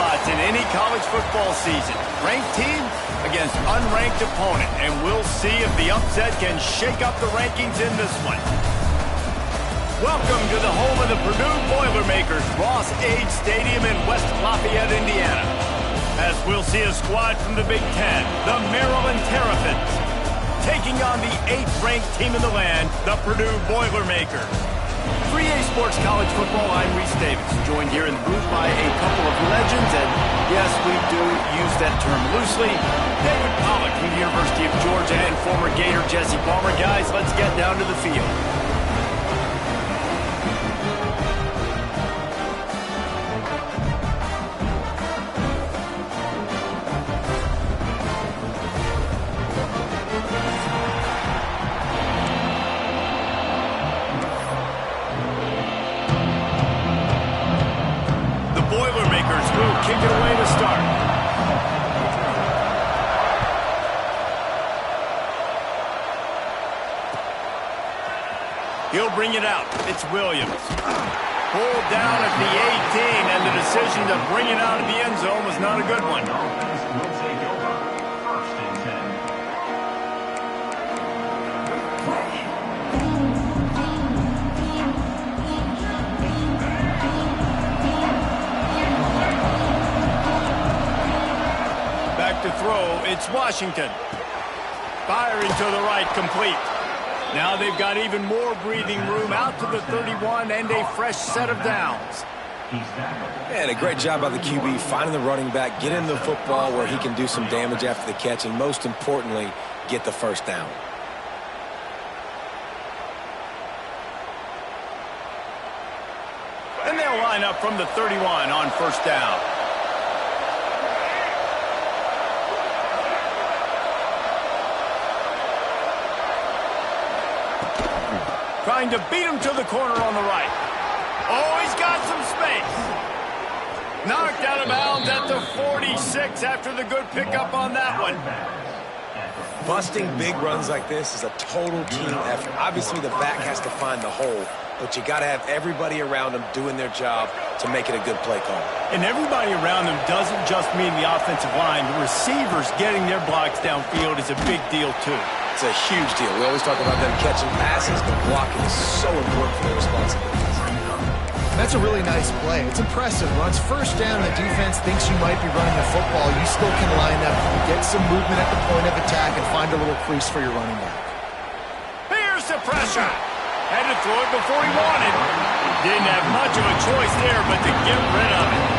spots in any college football season. Ranked team against unranked opponent, and we'll see if the upset can shake up the rankings in this one. Welcome to the home of the Purdue Boilermakers, Ross-Ade Stadium in West Lafayette, Indiana. As we'll see a squad from the Big Ten, the Maryland Terrapins, taking on the 8th-ranked team in the land, the Purdue Boilermakers. 3A Sports College Football, I'm Reese Davis, joined here in the booth by a couple of legends, and yes, we do use that term loosely. David Pollack from the University of Georgia and former Gator Jesse Palmer. Guys, let's get down to the field. Kick it away to start. He'll bring it out. It's Williams. Pulled down at the 18, and the decision to bring it out of the end zone was not a good one. To throw, it's Washington. Firing to the right, complete. Now they've got even more breathing room out to the 31 and a fresh set of downs. And a great job by the QB finding the running back, getting the football where he can do some damage after the catch, and most importantly, get the first down. And they'll line up from the 31 on first down. Trying to beat him to the corner on the right. Oh, he's got some space. Knocked out of bounds at the 46 after the good pickup on that one. Busting big runs like this is a total team effort. Obviously, the back has to find the hole, but you got to have everybody around them doing their job to make it a good play call. And everybody around them doesn't just mean the offensive line. The receivers getting their blocks downfield is a big deal, too. It's a huge deal. We always talk about them catching passes, but blocking is so important for their responsibilities. That's a really nice play. It's impressive. Once first down, the defense thinks you might be running the football. You still can line up, get some movement at the point of attack, and find a little crease for your running back. Here's the pressure. Had to throw it before he wanted. Didn't have much of a choice there, but to get rid of it.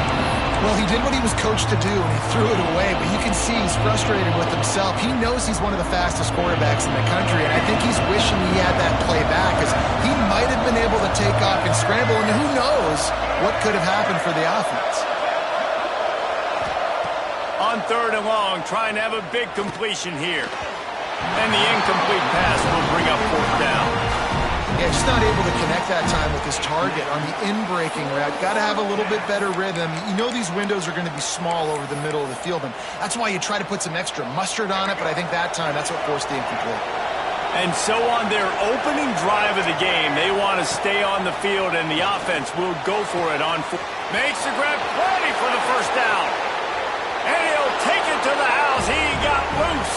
Well, he did what he was coached to do, and he threw it away, but you can see he's frustrated with himself. He knows he's one of the fastest quarterbacks in the country, and I think he's wishing he had that play back, because he might have been able to take off and scramble, and who knows what could have happened for the offense. On 3rd and long, trying to have a big completion here. And the incomplete pass will bring up 4th down. Yeah, just not able to connect that time with his target on the in-breaking route. Got to have a little bit better rhythm. You know these windows are going to be small over the middle of the field, and that's why you try to put some extra mustard on it, but I think that time that's what forced the incomplete. And so on their opening drive of the game, they want to stay on the field, and the offense will go for it on 4. Makes the grab, plenty for the first down. And he'll take it to the house. He got loose.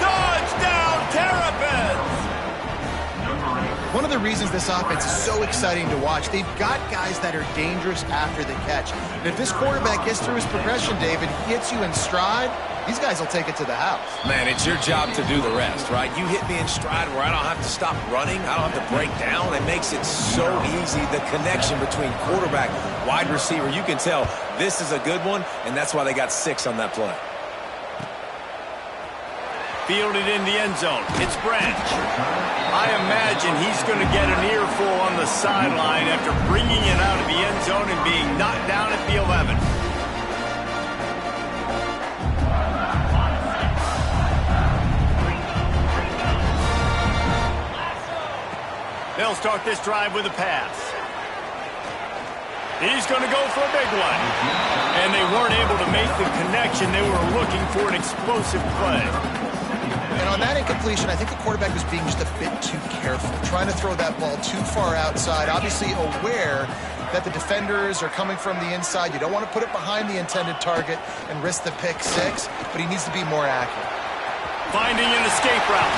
Touchdown, Terrapins! One of the reasons this offense is so exciting to watch, they've got guys that are dangerous after the catch. And if this quarterback gets through his progression, David, he hits you in stride, these guys will take it to the house. Man, it's your job to do the rest, right? You hit me in stride where I don't have to stop running. I don't have to break down. It makes it so easy. The connection between quarterback, wide receiver, you can tell this is a good one, and that's why they got 6 on that play. Fielded in the end zone. It's Branch. I imagine he's going to get an earful on the sideline after bringing it out of the end zone and being knocked down at the 11. They'll start this drive with a pass. He's going to go for a big one. And they weren't able to make the connection. They were looking for an explosive play. And on that incompletion, I think the quarterback was being just a bit too careful, trying to throw that ball too far outside, obviously aware that the defenders are coming from the inside. You don't want to put it behind the intended target and risk the pick six, but he needs to be more accurate. Finding an escape route.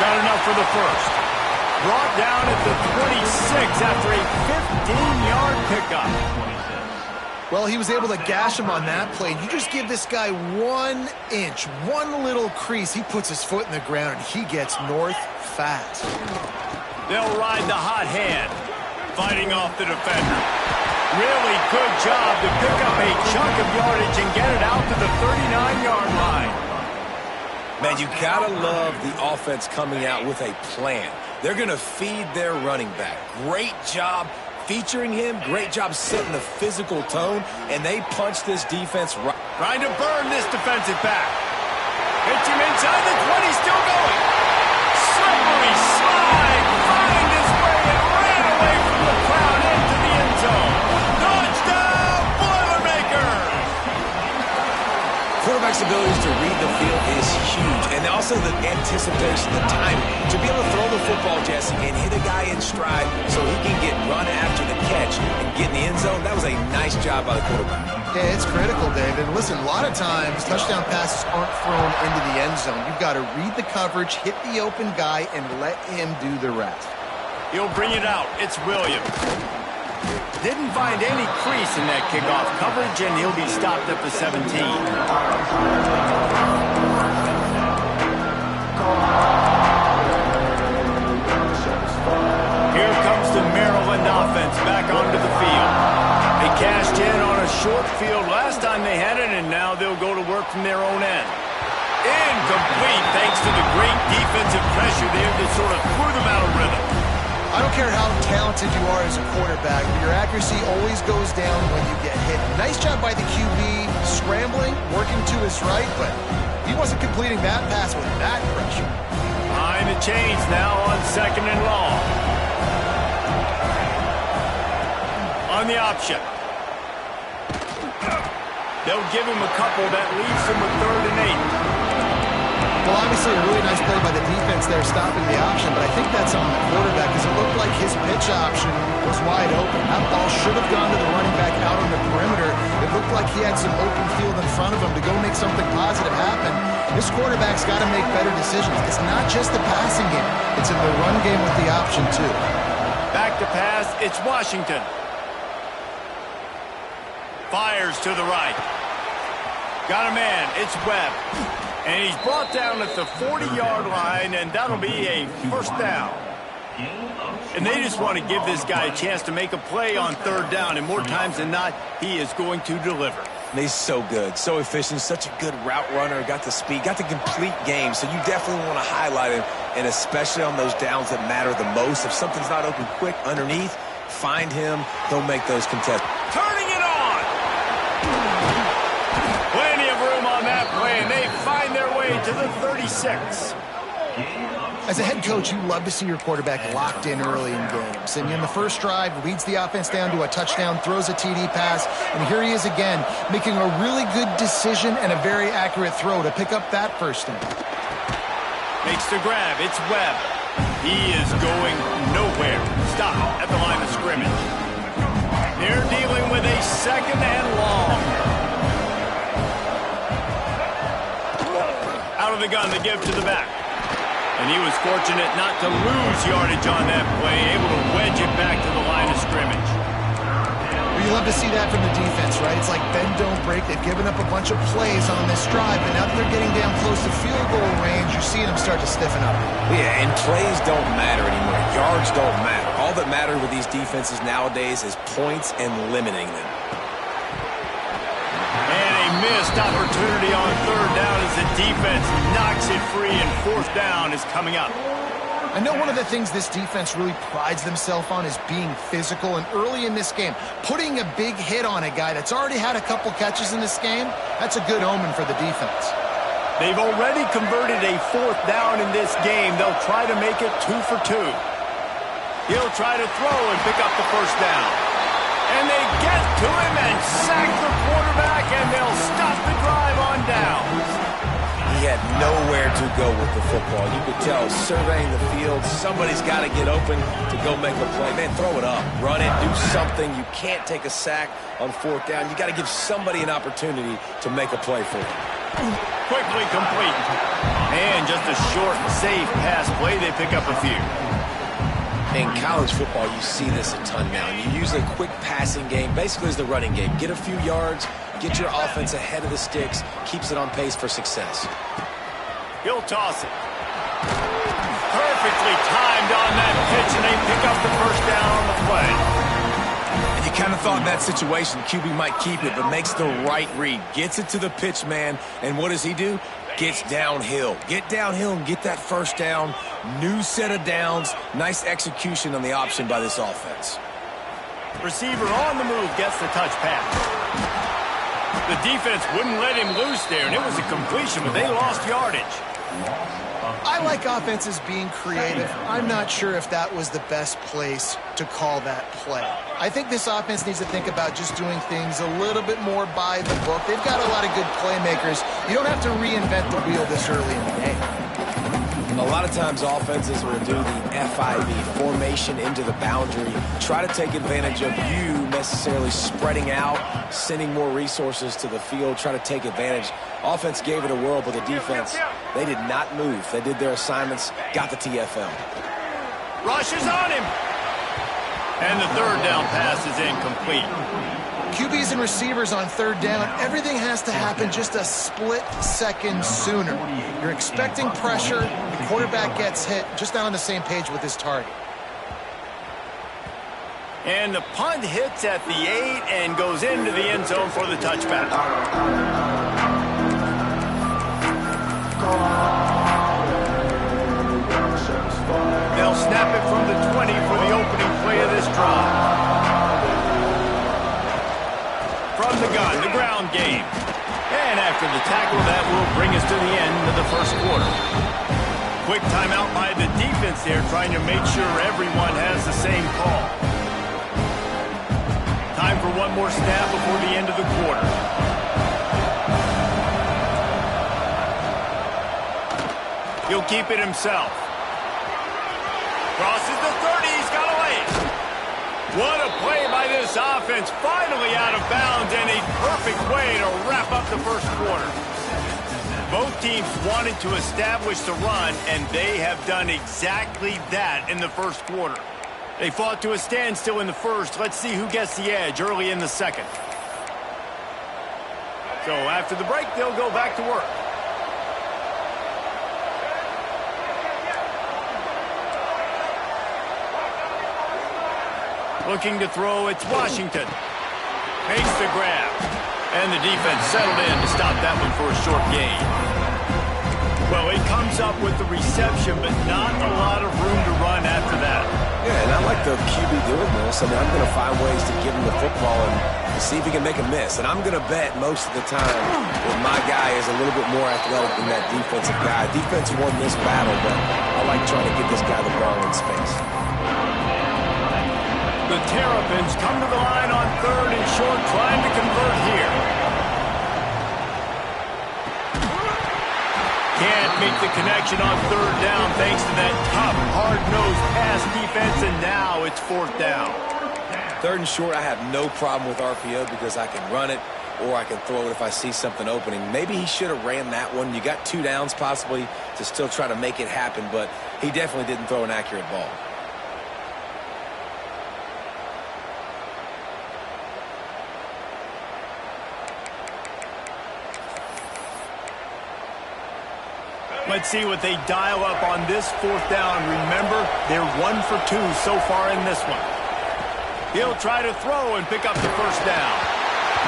Got enough for the first. Brought down at the 26 after a 15-yard pickup. Well, he was able to gash him on that play. You just give this guy 1 inch, one little crease. He puts his foot in the ground, and he gets north fast. They'll ride the hot hand, fighting off the defender. Really good job to pick up a chunk of yardage and get it out to the 39-yard line. Man, you gotta love the offense coming out with a plan. They're gonna feed their running back. Great job featuring him, great job setting the physical tone, and they punch this defense right. Trying to burn this defensive back. Hits him inside the 20, still going. Slippery slide, find his way and ran away from the crowd into the end zone. Touchdown, Boilermakers! Quarterback's abilities to read the field is huge, and also the anticipation, the timing. To be able to throw the football, Jesse, and hit a guy in stride so he can get run after the catch and get in the end zone, that was a nice job by the quarterback. Yeah, it's critical, David. Listen, a lot of times touchdown passes aren't thrown into the end zone. You've got to read the coverage, hit the open guy, and let him do the rest. He'll bring it out. It's Williams. Didn't find any crease in that kickoff coverage, and he'll be stopped at the 17. Here comes the Maryland offense back onto the field. They cashed in on a short field last time they had it, and now they'll go to work from their own end. Incomplete thanks to the great defensive pressure there that sort of threw them out of rhythm. I don't care how talented you are as a quarterback, but your accuracy always goes down when you get hit. Nice job by the QB, scrambling, working to his right, but he wasn't completing that pass with that pressure. Behind the chains now on 2nd and long. On the option. They'll give him a couple. That leaves him with 3rd and 8. Well, obviously a really nice play by the defense there stopping the option, but I think that's on the quarterback because it looked like his pitch option was wide open. That ball should have gone to the running back out on the perimeter. It looked like he had some open field in front of him to go make something positive happen. This quarterback's got to make better decisions. It's not just the passing game. It's in the run game with the option, too. Back to pass. It's Washington. Fires to the right. Got a man. It's Webb. And he's brought down at the 40-yard line, and that'll be a first down. And they just want to give this guy a chance to make a play on 3rd down, and more times than not, he is going to deliver. And he's so good, so efficient, such a good route runner, got the speed, got the complete game, so you definitely want to highlight him, and especially on those downs that matter the most. If something's not open quick underneath, find him, he'll make those contests. Turning it on! Plenty of room on that play, and they find their way to the 36. As a head coach, you love to see your quarterback locked in early in games. And in the first drive, leads the offense down to a touchdown, throws a TD pass, and here he is again, making a really good decision and a very accurate throw to pick up that first down. Makes the grab. It's Webb. He is going nowhere. Stop at the line of scrimmage. They're dealing with a 2nd and long. Out of the gun, they give to the back. And he was fortunate not to lose yardage on that play, able to wedge it back to the line of scrimmage. You love to see that from the defense, right? It's like bend, don't break. They've given up a bunch of plays on this drive, but now that they're getting down close to field goal range, you're seeing them start to stiffen up. Yeah, and plays don't matter anymore. Yards don't matter. All that matters with these defenses nowadays is points and limiting them. And a missed opportunity on 3rd down as the defense knocks it free, and 4th down is coming up. I know one of the things this defense really prides themselves on is being physical, and early in this game, putting a big hit on a guy that's already had a couple catches in this game, that's a good omen for the defense. They've already converted a 4th down in this game. They'll try to make it 2 for 2. He'll try to throw and pick up the first down. And they get to him and sack the quarterback, and they'll stop the drive on downs. He had nowhere to go with the football. You could tell, surveying the field, somebody's got to get open to go make a play. Man, throw it up, run it, do something. You can't take a sack on fourth down. You got to give somebody an opportunity to make a play for you. Quickly complete. And just a short, safe pass play. They pick up a few. In college football, you see this a ton now. You use a quick passing game, basically as the running game. Get a few yards, get your offense ahead of the sticks, keeps it on pace for success. He'll toss it. Perfectly timed on that pitch, and they pick up the first down on the play. And you kind of thought in that situation QB might keep it, but makes the right read. Gets it to the pitch man, and what does he do? Gets downhill. Get downhill and get that first down. New set of downs. Nice execution on the option by this offense. Receiver on the move gets the touch pass. The defense wouldn't let him loose there, and it was a completion, but they lost yardage. I like offenses being creative. I'm not sure if that was the best place to call that play. I think this offense needs to think about just doing things a little bit more by the book. They've got a lot of good playmakers. You don't have to reinvent the wheel this early in the game. A lot of times offenses will do the FIB, formation into the boundary, try to take advantage of you necessarily spreading out, sending more resources to the field, try to take advantage. Offense gave it a whirl, but the defense, they did not move. They did their assignments, got the TFL. Rushes on him. And the third down pass is incomplete. QBs and receivers on third down, everything has to happen just a split second sooner. You're expecting pressure, the quarterback gets hit, just not on the same page with his target. And the punt hits at the 8 and goes into the end zone for the touchback. They'll snap it from the 20 for the opening play of this drive. From the gun, the ground game. And after the tackle, that will bring us to the end of the first quarter. Quick timeout by the defense there, trying to make sure everyone has the same call. Time for one more snap before the end of the quarter. He'll keep it himself. Crosses the 30, he's got away. What a play by this offense, finally out of bounds, and a perfect way to wrap up the first quarter. Both teams wanted to establish the run, and they have done exactly that in the first quarter. They fought to a standstill in the first. Let's see who gets the edge early in the second. So after the break, they'll go back to work. Looking to throw, it's Washington. Makes the grab. And the defense settled in to stop that one for a short gain. Well, he comes up with the reception, but not a lot of room to run after that. Yeah, and I like the QB doing this. I mean, I'm going to find ways to give him the football and see if he can make a miss. And I'm going to bet most of the time that my guy is a little bit more athletic than that defensive guy. Defense won this battle, but I like trying to get this guy the ball in space. The Terrapins come to the line on third and short, trying to convert here. Can't make the connection on third down thanks to that tough, hard-nosed pass defense, and now it's fourth down. Third and short, I have no problem with RPO because I can run it or I can throw it if I see something opening. Maybe he should have ran that one. You got 2 downs possibly to still try to make it happen, but he definitely didn't throw an accurate ball. Let's see what they dial up on this fourth down. Remember, they're 1 for 2 so far in this one. He'll try to throw and pick up the first down.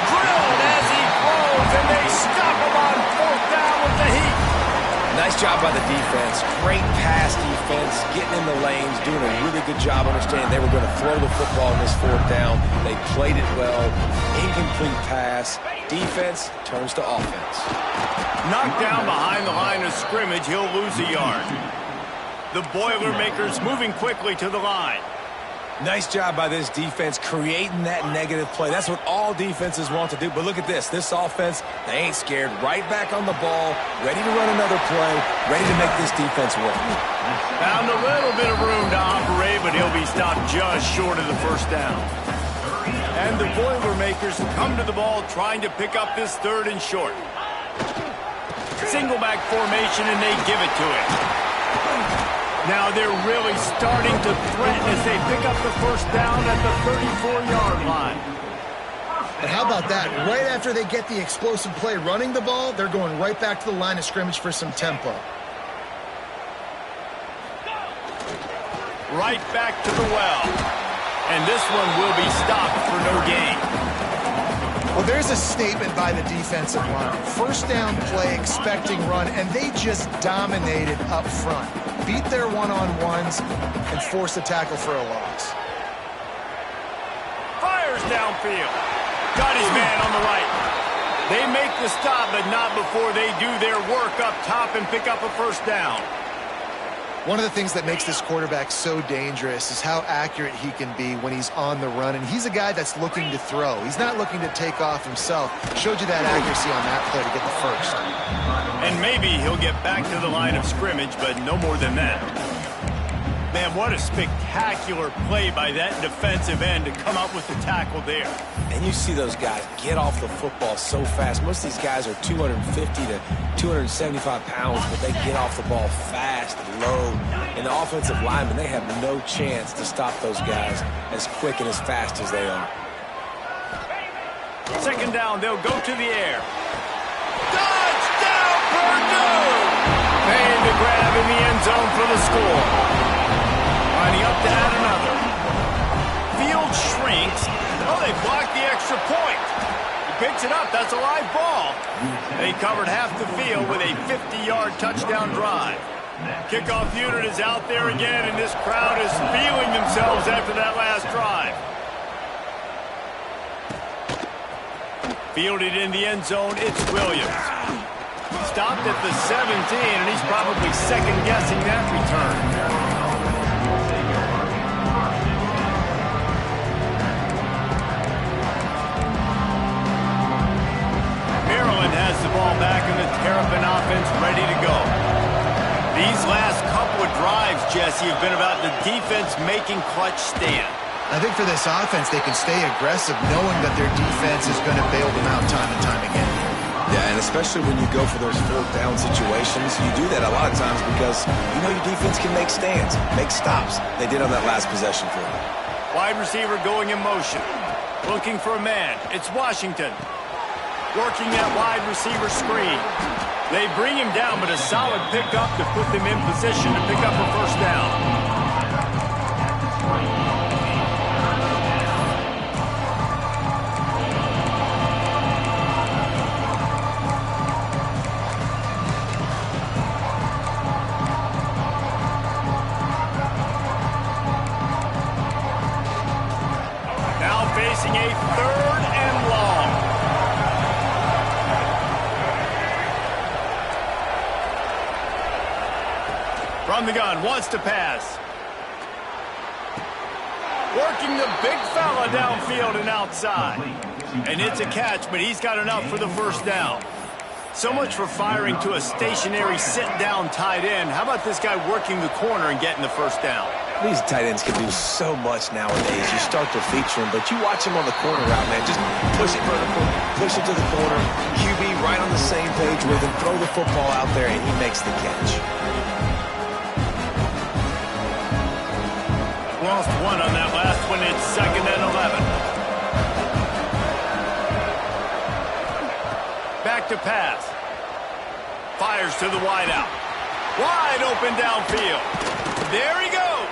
Drilled as he throws, and they stop him on fourth down with the heat. Nice job by the defense. Great pass defense, getting in the lanes, doing a really good job understanding they were going to throw the football in this fourth down. They played it well. Incomplete pass. Defense turns to offense. Knocked down behind the line of scrimmage, he'll lose a yard. The Boilermakers moving quickly to the line. Nice job by this defense creating that negative play. That's what all defenses want to do. But look at this. This offense, they ain't scared. Right back on the ball, ready to run another play, ready to make this defense work. Found a little bit of room to operate, but he'll be stopped just short of the first down. And the Boilermakers come to the ball trying to pick up this 3rd and short. Single back formation, and they give it to him. Now they're really starting to threaten as they pick up the first down at the 34-yard line. And how about that? Right after they get the explosive play running the ball, they're going right back to the line of scrimmage for some tempo. Right back to the well. And this one will be stopped for no gain. Well, there's a statement by the defensive line. First down play, expecting run, and they just dominated up front. Beat their one-on-ones and force a tackle for a loss. Fires downfield. Got his man on the right. They make the stop, but not before they do their work up top and pick up a first down. One of the things that makes this quarterback so dangerous is how accurate he can be when he's on the run. And he's a guy that's looking to throw. He's not looking to take off himself. Showed you that accuracy on that play to get the first. And maybe he'll get back to the line of scrimmage, but no more than that. Man, what a spectacular play by that defensive end to come up with the tackle there. And you see those guys get off the football so fast. Most of these guys are 250 to 275 pounds, but they get off the ball fast and low. And the offensive linemen, they have no chance to stop those guys as quick and as fast as they are. 2nd down, they'll go to the air. Touchdown, Purdue! Paying to grab in the end zone for the score. Lining up to add another. Field shrinks. Oh, they blocked the extra point. He picks it up. That's a live ball. They covered half the field with a 50-yard touchdown drive. Kickoff unit is out there again, and this crowd is feeling themselves after that last drive. Fielded in the end zone, it's Williams. Stopped at the 17, and he's probably second-guessing that return. Has the ball back in the Terrapin offense ready to go. These last couple of drives, Jesse, have been about the defense making clutch stand. I think for this offense, they can stay aggressive knowing that their defense is going to bail them out time and time again. Yeah, and especially when you go for those 4th down situations, you do that a lot of times because you know your defense can make stands, make stops. They did on that last possession for you. Wide receiver going in motion. Looking for a man. It's Washington. Working that wide receiver screen. They bring him down, but a solid pickup to put them in position to pick up a first down. Now facing a 3rd and long. From the gun, wants to pass. Working the big fella downfield and outside. And it's a catch, but he's got enough for the first down. So much for firing to a stationary sit-down tight end. How about this guy working the corner and getting the first down? These tight ends can do so much nowadays. You start to feature him, but you watch him on the corner route, man. Just push it vertical, push it to the corner. QB right on the same page with him. Throw the football out there, and he makes the catch. Lost one on that last one. It's 2nd and 11. Back to pass. Fires to the wideout. Wide open downfield. There he goes.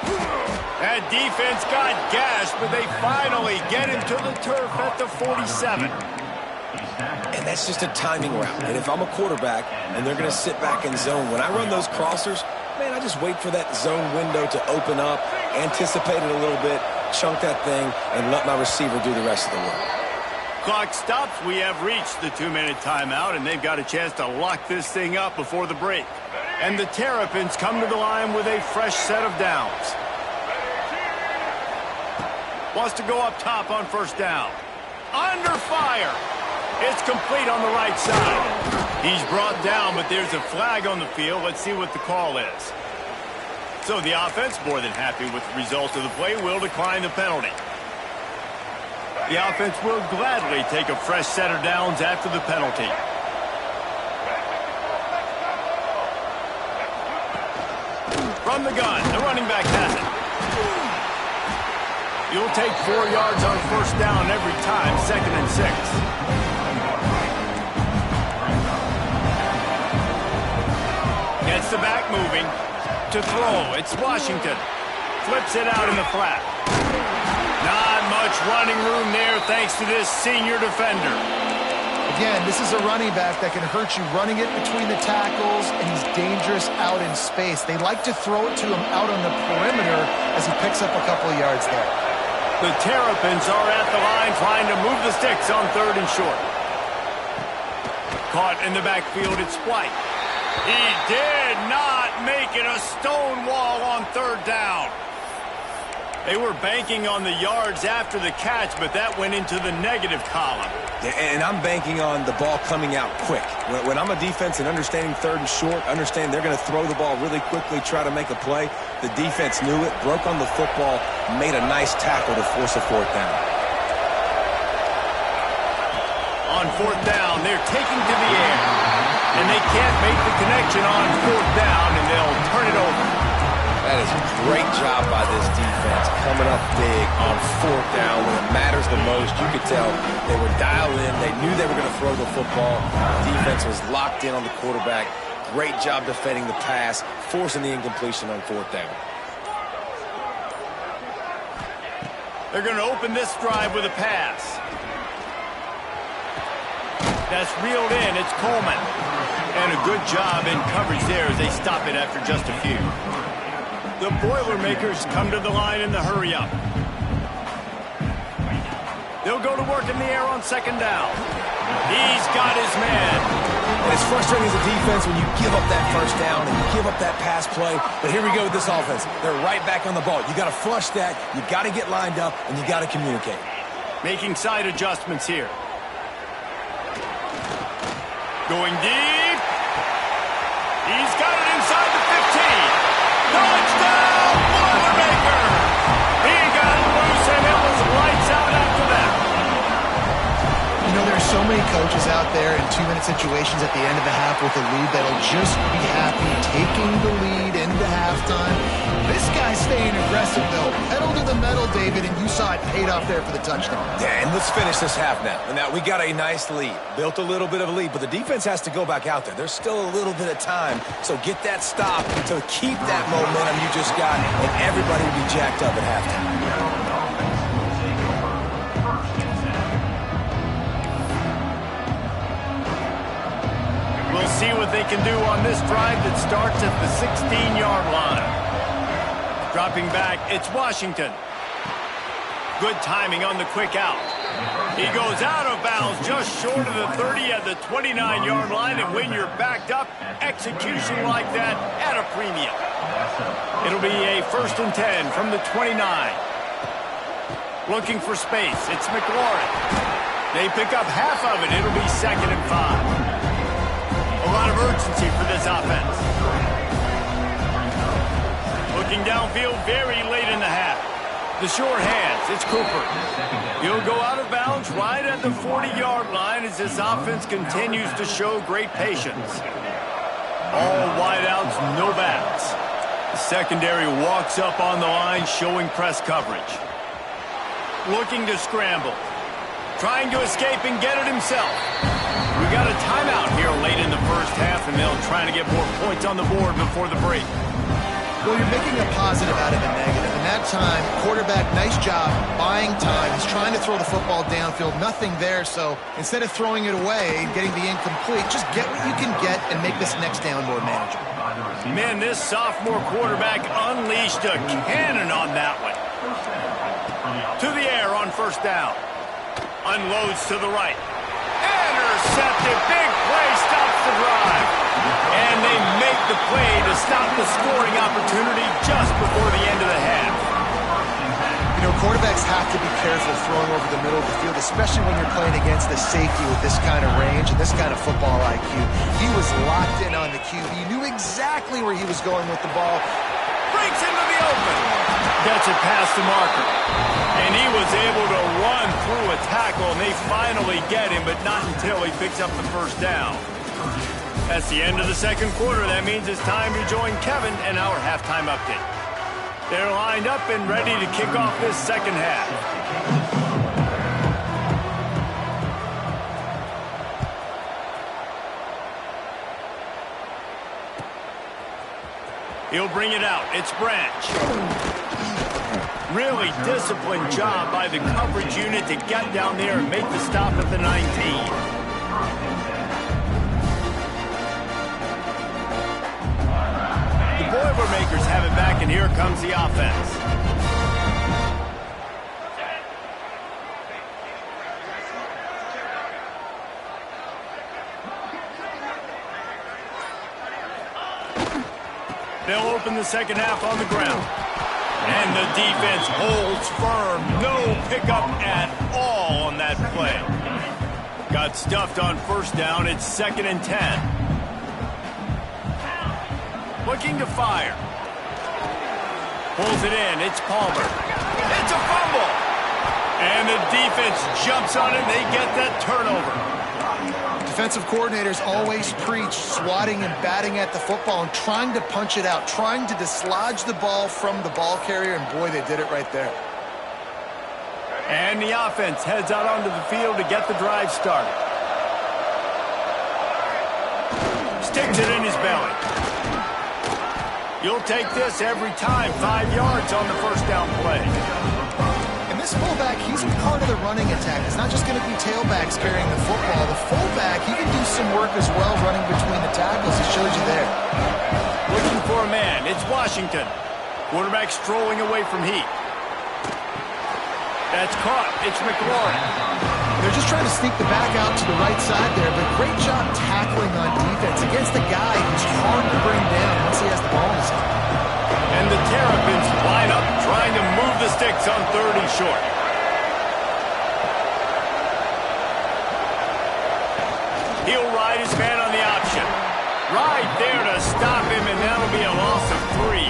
That defense got gashed, but they finally get him to the turf at the 47. And that's just a timing route. And if I'm a quarterback and they're going to sit back in zone, when I run those crossers, man, I just wait for that zone window to open up, anticipate it a little bit, chunk that thing, and let my receiver do the rest of the work. Clock stops. We have reached the 2-minute timeout, and they've got a chance to lock this thing up before the break. And the Terrapins come to the line with a fresh set of downs. Wants to go up top on first down. Under fire. It's complete on the right side. He's brought down, but there's a flag on the field. Let's see what the call is. So the offense, more than happy with the result of the play, will decline the penalty. The offense will gladly take a fresh set of downs after the penalty. From the gun, the running back has it. You'll take 4 yards on first down every time, 2nd and 6. Gets the back moving. To throw, it's Washington. Flips it out in the flat. Not much running room there thanks to this senior defender. Again, this is a running back that can hurt you running it between the tackles, and he's dangerous out in space. They like to throw it to him out on the perimeter as he picks up a couple of yards there. The Terrapins are at the line trying to move the sticks on 3rd and short. Caught in the backfield, it's White. He did not make it a stone wall on 3rd down. They were banking on the yards after the catch, but that went into the negative column. And I'm banking on the ball coming out quick. When I'm a defense and understanding 3rd and short, understand they're going to throw the ball really quickly, try to make a play. The defense knew it, broke on the football, made a nice tackle to force a 4th down. On 4th down, they're taking to the air. And they can't make the connection on 4th down, and they'll turn it over. That is a great job by this defense, coming up big on 4th down when it matters the most. You could tell they were dialed in. They knew they were going to throw the football. The defense was locked in on the quarterback. Great job defending the pass, forcing the incompletion on 4th down. They're going to open this drive with a pass. That's reeled in. It's Coleman. And a good job in coverage there as they stop it after just a few. The Boilermakers come to the line in the hurry-up. They'll go to work in the air on 2nd down. He's got his man. And it's frustrating as a defense when you give up that first down and you give up that pass play. But here we go with this offense. They're right back on the ball. You got to flush that. You got to get lined up, and you got to communicate. Making side adjustments here. Going deep. He's got it inside the 15. Touchdown, Boilermaker! He got loose, and it was lights out after that. You know, there are so many coaches out there in 2-minute situations at the end of the half with a lead that'll just be happy taking the lead into halftime. This guy's staying aggressive, though. Pedal to the metal, David, and you saw it paid off there for the touchdown. Yeah, and let's finish this half now. And now we got a nice lead. Built a little bit of a lead, but the defense has to go back out there. There's still a little bit of time, so get that stop to keep that momentum you just got, and everybody will be jacked up at halftime. We'll see what they can do on this drive that starts at the 16-yard line. Dropping back, it's Washington. Good timing on the quick out. He goes out of bounds just short of the 30 at the 29-yard line, and when you're backed up, execution like that at a premium. It'll be a 1st and 10 from the 29. Looking for space, it's McLaurin. They pick up half of it. It'll be 2nd and 5. A lot of urgency for this offense. Looking downfield very late in the half. The short hands, it's Cooper. He'll go out of bounds right at the 40-yard line as this offense continues to show great patience. All wideouts, no backs. The secondary walks up on the line, showing press coverage. Looking to scramble. Trying to escape and get it himself. We got a timeout here late in the first half, and they'll try to get more points on the board before the break. Well, you're making a positive out of a negative. And that time, quarterback, nice job, buying time. He's trying to throw the football downfield. Nothing there, so instead of throwing it away and getting the incomplete, just get what you can get and make this next down more manageable. Man, this sophomore quarterback unleashed a cannon on that one. To the air on first down. Unloads to the right. Intercepted. Big play stops the drive. And they make the play to stop the scoring opportunity just before the end of the half. You know, quarterbacks have to be careful throwing over the middle of the field, especially when you're playing against the safety with this kind of range and this kind of football IQ. He was locked in on the QB. He knew exactly where he was going with the ball. Breaks into the open. Gets it past the marker. And he was able to run through a tackle, and they finally get him, but not until he picks up the first down. That's the end of the second quarter. That means it's time to join Kevin in our halftime update. They're lined up and ready to kick off this second half. He'll bring it out. It's Branch. Really disciplined job by the coverage unit to get down there and make the stop at the 19. Boilermakers have it back, and here comes the offense. They'll open the second half on the ground. And the defense holds firm. No pickup at all on that play. Got stuffed on first down. It's 2nd and 10. Looking to fire. Pulls it in. It's Palmer. It's a fumble. And the defense jumps on it. They get that turnover. Defensive coordinators always preach swatting and batting at the football and trying to punch it out, trying to dislodge the ball from the ball carrier, and boy, they did it right there. And the offense heads out onto the field to get the drive started. Sticks it in his belly. You'll take this every time. 5 yards on the first down play. And this fullback, he's a part of the running attack. It's not just going to be tailbacks carrying the football. The fullback, he can do some work as well running between the tackles. It shows you there. Looking for a man. It's Washington. Quarterback strolling away from Heat. That's caught. It's McLaurin. They're just trying to sneak the back out to the right side there, but great job tackling on defense against a guy who's hard to bring down once he has the ball in his hand. And the Terrapins line up trying to move the sticks on 3rd and short. He'll ride his man on the option. Right there to stop him, and that'll be a loss of 3.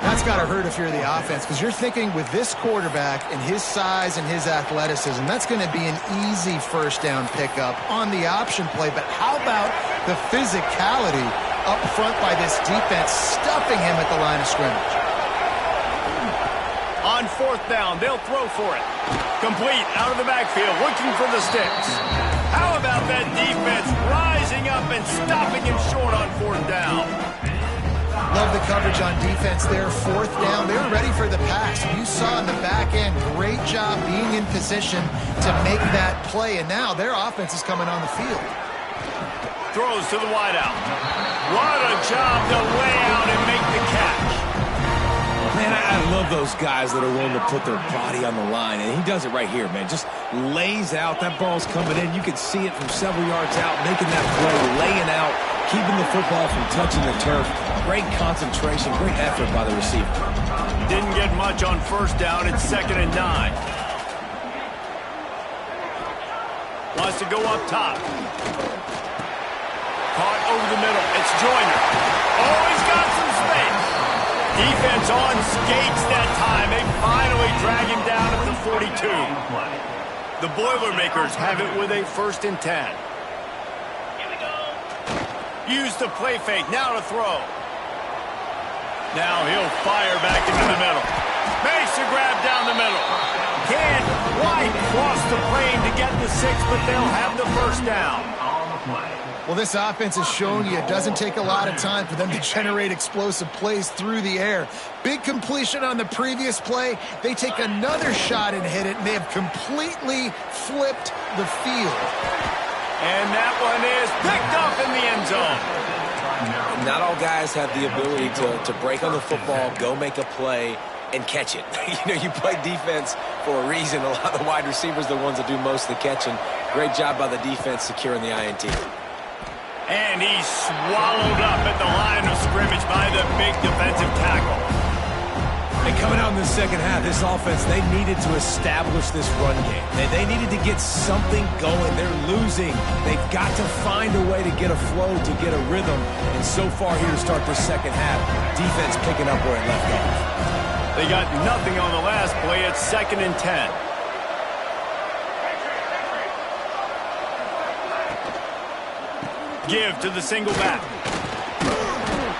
That's got to hurt if you're the offense, because you're thinking with this quarterback and his size and his athleticism, that's going to be an easy first down pickup on the option play. But how about the physicality up front by this defense, stuffing him at the line of scrimmage? On 4th down, they'll throw for it. Complete out of the backfield, looking for the sticks. How about that defense rising up and stopping him short on 4th down? Love the coverage on defense there. 4th down. They were ready for the pass. You saw in the back end, great job being in position to make that play. And now their offense is coming on the field. Throws to the wideout. What a job to lay out and make the catch. Man, I love those guys that are willing to put their body on the line. And he does it right here, man. Just lays out. That ball's coming in. You can see it from several yards out, making that play, laying out, keeping the football from touching the turf. Great concentration, great effort by the receiver. Didn't get much on first down. It's 2nd and 9. Wants to go up top. Caught over the middle. It's Joyner. Oh, he's got some space. Defense on skates that time. They finally drag him down at the 42. The Boilermakers have it with a 1st and 10. Use the play fake. Now to throw. Now he'll fire back into the middle. Makes a grab down the middle. Can't quite cross the plane to get the 6, but they'll have the first down. Well, this offense has shown you it doesn't take a lot of time for them to generate explosive plays through the air. Big completion on the previous play. They take another shot and hit it, and they have completely flipped the field. And that one is picked up in the end zone. Not all guys have the ability to break on the football, go make a play, and catch it. You play defense for a reason. A lot of the wide receivers are the ones that do most of the catching. Great job by the defense securing the INT. And he's swallowed up at the line of scrimmage by the big defensive tackle. And coming out in the second half, this offense, they needed to establish this run game. They needed to get something going. They're losing. They've got to find a way to get a flow, to get a rhythm. And so far here to start the second half, defense picking up where it left off. They got nothing on the last play. It's 2nd and 10. Give to the single back.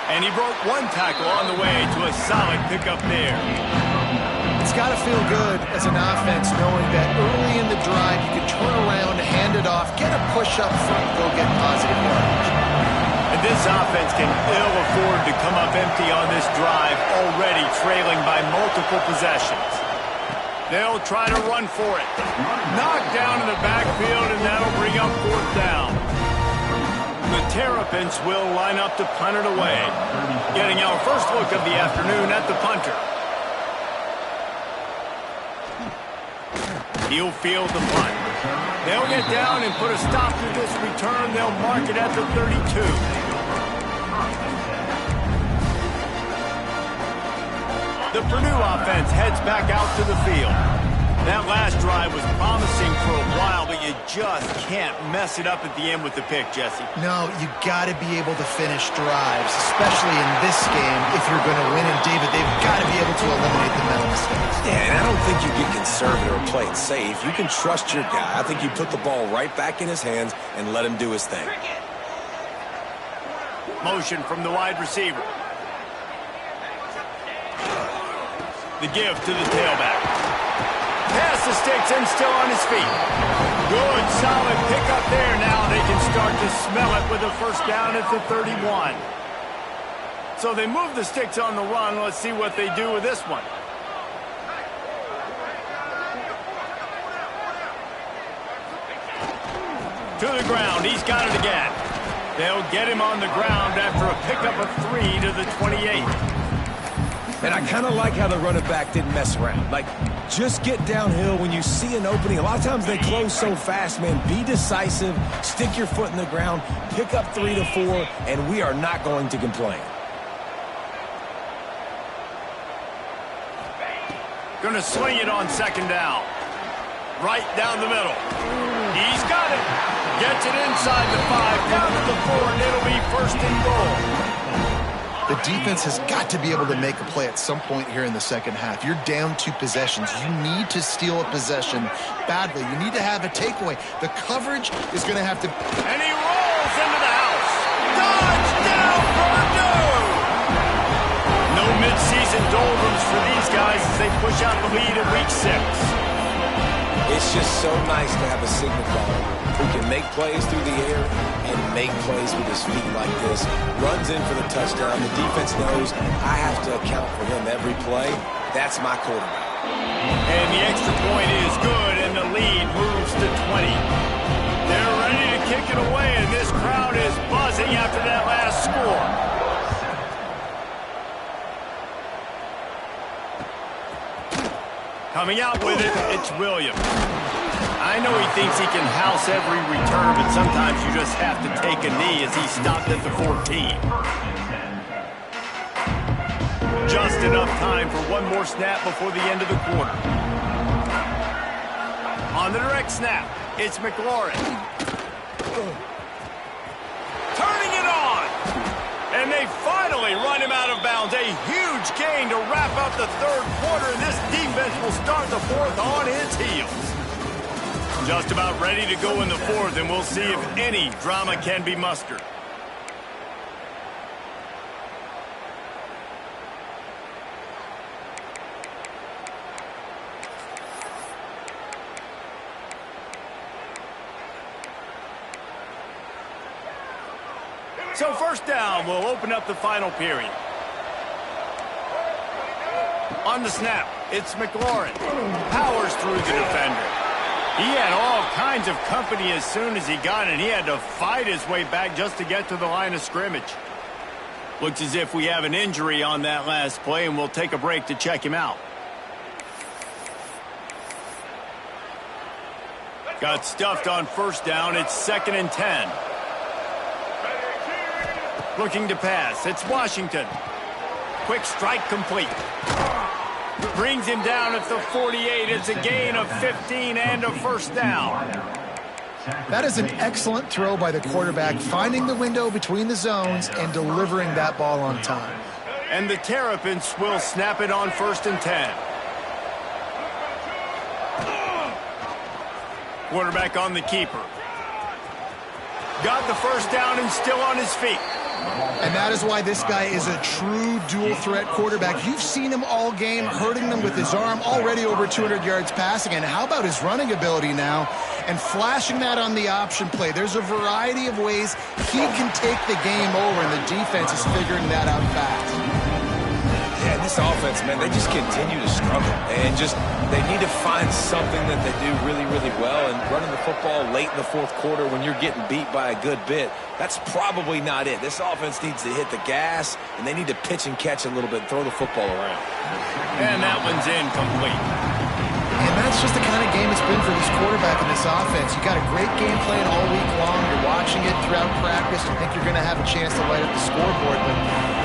And he broke one tackle on the way to a solid pickup there. It's got to feel good as an offense knowing that early in the drive you can turn around, hand it off, get a push up front, go get positive yardage. And this offense can ill afford to come up empty on this drive, already trailing by multiple possessions. They'll try to run for it. Knocked down in the backfield, and that'll bring up 4th down. The Terrapins will line up to punt it away. Getting our first look of the afternoon at the punter. He'll field the punt. They'll get down and put a stop to this return. They'll mark it at the 32. The Purdue offense heads back out to the field. That last drive was promising for a while, but you just can't mess it up at the end with the pick, Jesse. No, you got to be able to finish drives, especially in this game if you're going to win. And, David, they've got to be able to eliminate the mental mistakes. Yeah, and I don't think you get conservative or play it safe. You can trust your guy. I think you put the ball right back in his hands and let him do his thing. Motion from the wide receiver. The give to the tailback. Pass the sticks and still on his feet. Good, solid pickup there. Now they can start to smell it with a first down at the 31. So they move the sticks on the run. Let's see what they do with this one. To the ground. He's got it again. They'll get him on the ground after a pickup of 3 to the 28. And I kind of like how the running back didn't mess around. Like, just get downhill when you see an opening. A lot of times they close so fast, man. Be decisive, stick your foot in the ground, pick up 3 to 4, and we are not going to complain. Gonna swing it on 2nd down. Right down the middle. He's got it. Gets it inside the 5, down to the 4, and it'll be 1st and goal. The defense has got to be able to make a play at some point here in the second half. You're down 2 possessions. You need to steal a possession badly. You need to have a takeaway. The coverage is going to have to... And he rolls into the house. Touchdown, Purdue! No midseason doldrums for these guys as they push out the lead in week 6. It's just so nice to have a signal caller who can make plays through the air and make plays with his feet like this. Runs in for the touchdown. The defense knows I have to account for him every play. That's my quarterback. And the extra point is good, and the lead moves to 20. They're ready to kick it away, and this crowd is buzzing after that last score. Coming out with it, it's Williams. I know he thinks he can house every return, but sometimes you just have to take a knee as he stopped at the 14. Just enough time for one more snap before the end of the quarter. On the direct snap, it's McLaurin. Turning it on! And they finally run him out of bounds. A huge gain to wrap up the 3rd quarter, and this defense will start the 4th on its heels. Just about ready to go in the 4th, and we'll see if any drama can be mustered. So 1st down will open up the final period. On the snap, it's McLaurin. Powers through the defender. He had all kinds of company as soon as he got it. He had to fight his way back just to get to the line of scrimmage. Looks as if we have an injury on that last play, and we'll take a break to check him out. Got stuffed on 1st down. It's 2nd and 10. Looking to pass. It's Washington. Quick strike complete. Brings him down at the 48. It's a gain of 15 and a first down. That is an excellent throw by the quarterback, finding the window between the zones and delivering that ball on time. And the Terrapins will snap it on 1st and 10. Quarterback on the keeper. Got the first down and still on his feet. And that is why this guy is a true dual-threat quarterback. You've seen him all game, hurting them with his arm, already over 200 yards passing. And how about his running ability now? And flashing that on the option play. There's a variety of ways he can take the game over, and the defense is figuring that out fast. Yeah, this offense, man, they just continue to struggle. And they need to find something that they do really, really well. And running the football late in the 4th quarter when you're getting beat by a good bit, that's probably not it. This offense needs to hit the gas, and they need to pitch and catch a little bit and throw the football around. And that one's incomplete. And that's just the kind of game it's been for this quarterback in this offense. You got a great game plan all week long. You're watching it throughout practice. You think you're going to have a chance to light up the scoreboard, but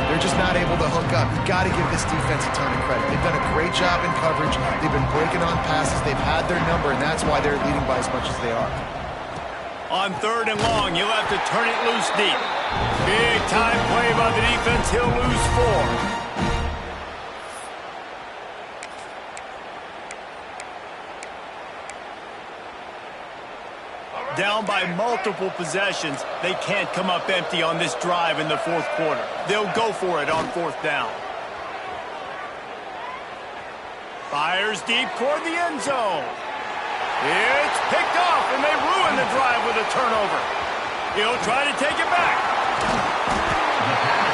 they're just not able to hook up. You got to give this defense a ton of credit. They've done a great job in coverage. They've been breaking on passes. They've had their number, and that's why they're leading by as much as they are. On 3rd and long, he'll have to turn it loose deep. Big time play by the defense. He'll lose 4. Down by multiple possessions, they can't come up empty on this drive in the 4th quarter. They'll go for it on 4th down. Fires deep toward the end zone. It's picked off, and they ruin the drive with a turnover. He'll try to take it back.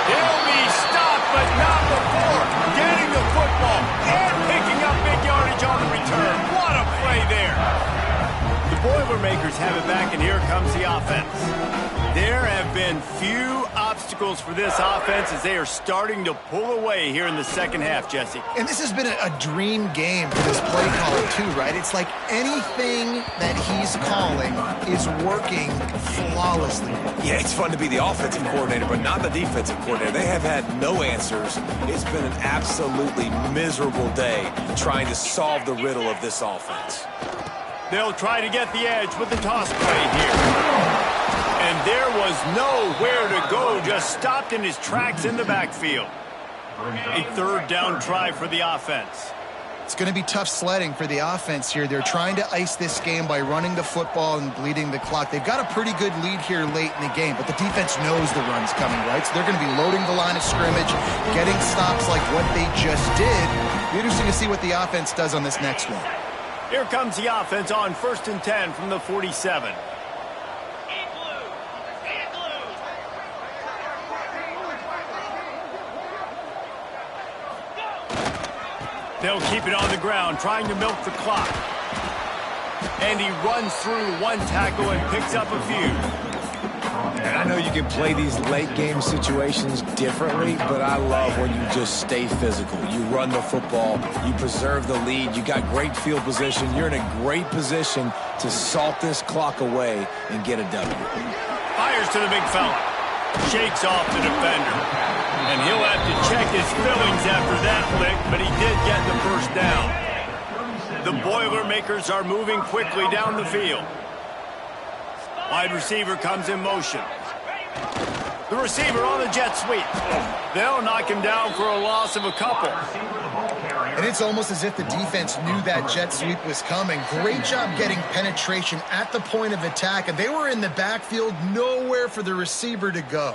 He'll be stopped, but not before getting the football and picking up big yardage on the return. What a play there. The Boilermakers have it back, and here comes the offense. There have been few obstacles for this offense as they are starting to pull away here in the 2nd half, Jesse. And this has been a dream game for this play caller, too, right? It's like anything that he's calling is working flawlessly. Yeah, it's fun to be the offensive coordinator, but not the defensive coordinator. They have had no answers. It's been an absolutely miserable day trying to solve the riddle of this offense. They'll try to get the edge with the toss play here. And there was nowhere to go, just stopped in his tracks in the backfield. A 3rd down try for the offense. It's going to be tough sledding for the offense here. They're trying to ice this game by running the football and bleeding the clock. They've got a pretty good lead here late in the game, but the defense knows the run's coming, right? So they're going to be loading the line of scrimmage, getting stops like what they just did. Be interesting to see what the offense does on this next one. Here comes the offense on 1st and 10 from the 47. They'll keep it on the ground, trying to milk the clock. And he runs through one tackle and picks up a few. And I know you can play these late-game situations differently, but I love when you just stay physical. You run the football, you preserve the lead, you got great field position, you're in a great position to salt this clock away and get a W. Fires to the big fella. Shakes off the defender. And he'll have to check his fillings after that lick, but he did get the first down. The Boilermakers are moving quickly down the field. Wide receiver comes in motion. The receiver on the jet sweep. They'll knock him down for a loss of a couple. And it's almost as if the defense knew that jet sweep was coming. Great job getting penetration at the point of attack, and they were in the backfield, nowhere for the receiver to go.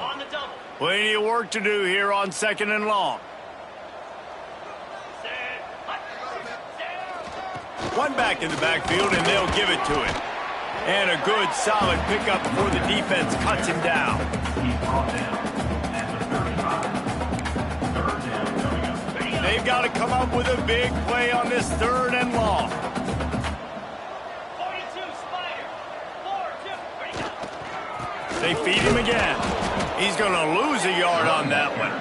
Plenty of work to do here on 2nd and long. One back in the backfield, and they'll give it to him. And a good, solid pickup before the defense cuts him down. They've got to come up with a big play on this 3rd and long. They feed him again. He's going to lose a yard on that one.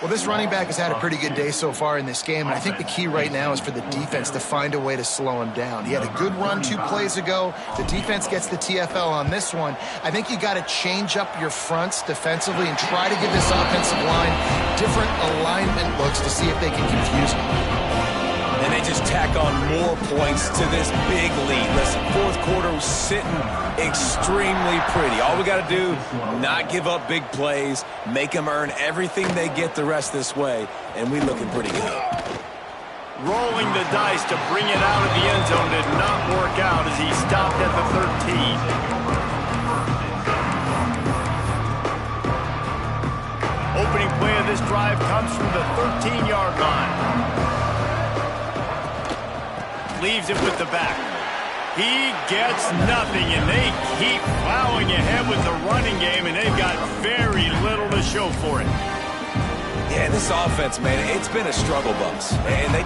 Well, this running back has had a pretty good day so far in this game, and I think the key right now is for the defense to find a way to slow him down. He had a good run 2 plays ago. The defense gets the TFL on this one. I think you got to change up your fronts defensively and try to give this offensive line different alignment looks to see if they can confuse him. And they just tack on more points to this big lead. Listen, fourth quarter was sitting extremely pretty. All we got to do, not give up big plays, make them earn everything they get the rest this way, and we looking pretty good. Rolling the dice to bring it out of the end zone did not work out as he stopped at the 13. Opening play of this drive comes from the 13-yard line. Leaves it with the back. He gets nothing, and they keep plowing ahead with the running game, and they've got very little to show for it. Yeah, this offense, man, it's been a struggle bus. And they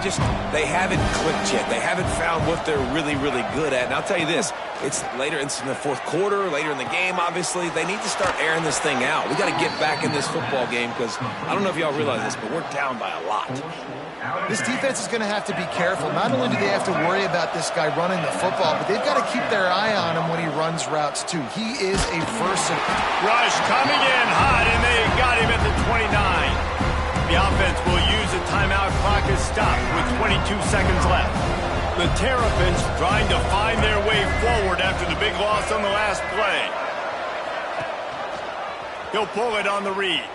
haven't clicked yet. They haven't found what they're really, really good at. And I'll tell you this, it's in the fourth quarter, later in the game, obviously. They need to start airing this thing out. We got to get back in this football game because I don't know if y'all realize this, but we're down by a lot. This defense is going to have to be careful. Not only do they have to worry about this guy running the football, but they've got to keep their eye on him when he runs routes, too. He is a versatile. Rush coming in hot, and they got him at the 29. The offense will use a timeout. Clock is stopped with 22 seconds left. The Terrapins trying to find their way forward after the big loss on the last play. He'll pull it on the read.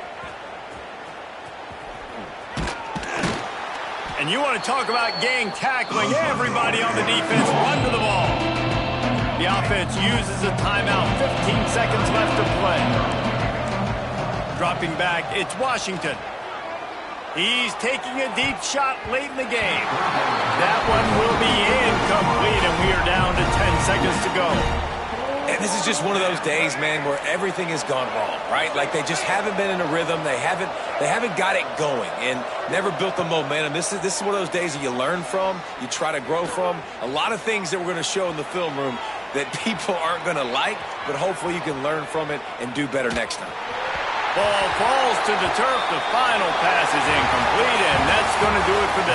And you want to talk about gang tackling. Everybody on the defense run to the ball. The offense uses a timeout. 15 seconds left to play. Dropping back, it's Washington. He's taking a deep shot late in the game. That one will be incomplete, and we are down to 10 seconds to go. And this is just one of those days, man, where everything has gone wrong, right? Like they just haven't been in a rhythm. They haven't got it going and never built the momentum. This is one of those days that you learn from, you try to grow from. A lot of things that we're going to show in the film room that people aren't going to like, but hopefully you can learn from it and do better next time. Ball falls to the turf. The final pass is incomplete, and that's going to do it for them.